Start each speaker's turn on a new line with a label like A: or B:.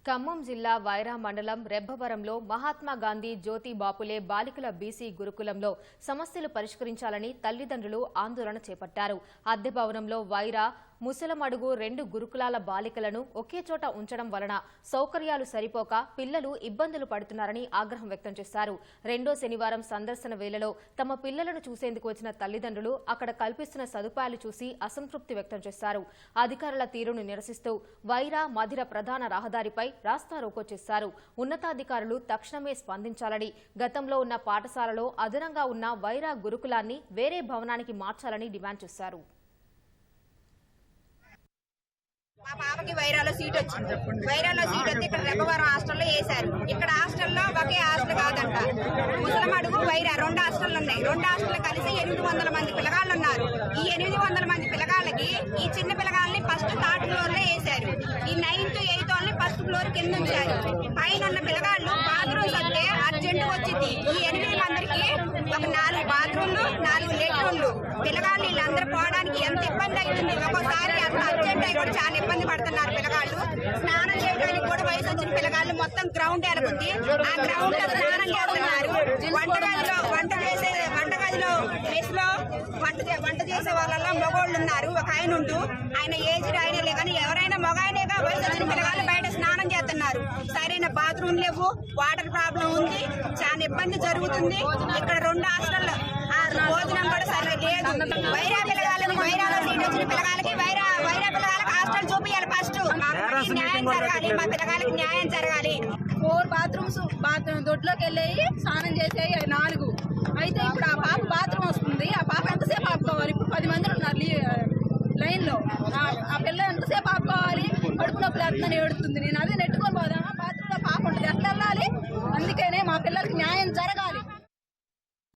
A: ఖమ్మం జిల్లా వైరా మండలం రెబ్బవరంలో మహాత్మా గాంధీ జ్యోతి బాపులే బాలికల బీసీ గురుకులంలో సమస్యలు పరిష్కరించాలని తల్లిదండ్రులు ఆందోళన చేపట్టారు. అద్దె భవనంలో వైరా ముసలమడుగు 2 గురుకులాల బాలికలను ఒకే చోట ఉంచడం వలన సౌకర్యాలు సరిపోక పిల్లలు ఇబ్బందులు పడుతున్నారని ఆగ్రహం వ్యక్తం చేశారు. రెండో శనివారం సందర్శన వేళలో తమ పిల్లలను చూసేందుకు వచ్చిన తల్లిదండ్రులు అక్కడ కల్పిస్తున్న సదుపాయాలు చూసి అసంతృప్తి వ్యక్తం చేశారు. అధికారుల తీరును నిరసిస్తూ వైరా మధిర ప్రధాన రహదారిపై రాస్తారోకో చేశారు. ఉన్నతాధికారులు తక్షణమే స్పందించాలని, గతంలో ఉన్న పాఠశాలలో అదనంగా ఉన్న వైరా గురుకులాన్ని వేరే భవనానికి మార్చాలని డిమాండ్ చేశారు.
B: మా పాపకి వైరాలో సీట్ వచ్చింది. వైరాలో సీట్ వస్తే ఇక్కడ రెబ్బవరం హాస్టల్లో వేశారు. ఇక్కడ హాస్టల్లో ఒకే హాస్టల్ కాదంట, ముసలమడుగు వైరా 2 హాస్టళ్లు ఉన్నాయి. 2 హాస్టల్ కలిసి 800 మంది పిల్లగాళ్ళు ఉన్నారు. ఈ 800 మంది పిల్లగాళ్ళకి ఈ చిన్న పిల్లగాళ్ళని ఫస్ట్ 3rd ఫ్లోర్ లో వేశారు. ఈ 9th 8th వాళ్ళని ఫస్ట్ ఫ్లోర్ కింద ఉంచారు. పైన ఉన్న పిల్లగాళ్ళు బాత్రూమ్స్ వస్తే అర్జెంట్ వచ్చింది. ఈ 8 మందికి ఒక 4 బాత్రూమ్లు 4 లెట్రూమ్లు. పిల్లగాళ్ళు వీళ్ళందరూ పోవడానికి ఎంత ఇబ్బంది అవుతుంది. ఒక్కోసారి అంత అర్జెంట్ అయి కూడా చాలా ఇబ్బంది పడుతున్నారు పిల్లగాళ్ళు. స్నానం చేయడానికి కూడా వయసు వచ్చిన పిల్లగాళ్ళు మొత్తం గ్రౌండ్ ఎరగుద్ది. ఆ గ్రౌండ్ లో స్నానం చేస్తున్నారు. వంటగదిలో మెస్ లో వంట చేసే వాళ్ళలో మగోళ్ళు ఉన్నారు. ఒక ఆయన ఉంటూ ఆయన ఏజ్డ్ ఆయనలే కానీ ఎవరైనా మగాయనేగా వయసు వచ్చిన పిల్లగాళ్ళు బయట స్నానం చేస్తున్నారు. సరైన బాత్రూమ్ లేవు, వాటర్ ప్రాబ్లం ఉంది, చాలా ఇబ్బంది జరుగుతుంది. ఇక్కడ 2 హాస్టల్లో భోజనం కూడా సరిగ్గా లేదు. వైరా పిల్లగాళ్ళకి వైరాలో సీట్ వచ్చిన పిల్లగాళ్ళకి వైరా పిల్లగాళ్ళకి హాస్టల్ చూపించాలి. ఫస్ట్ న్యాయం జరగాలి, మా పిల్లగాళ్ళకి న్యాయం జరగాలి.
C: 4 బాత్రూమ్స్ దొడ్లోకి వెళ్ళేవి స్నానం చేసేవి 4. అయితే ఇప్పుడు ఆ పాప బాత్రూమ్ వస్తుంది. ఆ పాప ఎంతసేపు ఆపుకోవాలి? ఇప్పుడు 10 మంది ఉన్నారు లైన్ లో. ఆ పిల్ల ఎంతసేపు ఆపుకోవాలి? కడుపు నొప్పి లేస్తుందని ఏడుతుంది. నేను అదే